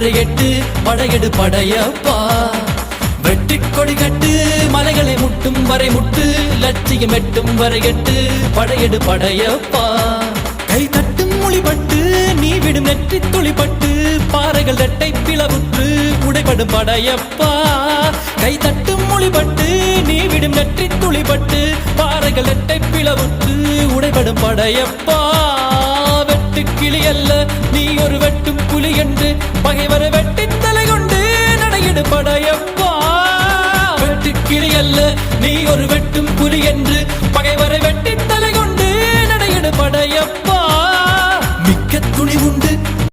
வரையெட்டு படையெடு படையப்பா. வெட்டி கொடி கட்டு மலைகளை முட்டும் வரை முட்டு லட்சியம் எட்டும் வரையெட்டு படையெடு படையப்பா. கை தட்டும் மொழிபட்டு நீ விடும் நெற்றி துளிப்பட்டு பாறைகள் ரெட்டை பிளவுற்று உடைபடும் படையப்பா. கை தட்டும் மொழிபட்டு நீ விடும் நெற்றி துளிப்பட்டு பாறைகள் ரெட்டை பிளவுற்று உடைபடும் படையப்பா. வெட்டு கிளி அல்ல நீ ஒரு வெட்டும் புலி என்று பகைவரை வெட்டி தலை கொண்டு நடையிடு படையப்பா. வெட்டு கிளி அல்ல நீ ஒரு வெட்டும் புலி என்று பகைவரை வெட்டி தலை கொண்டு நடையிடு படையப்பா.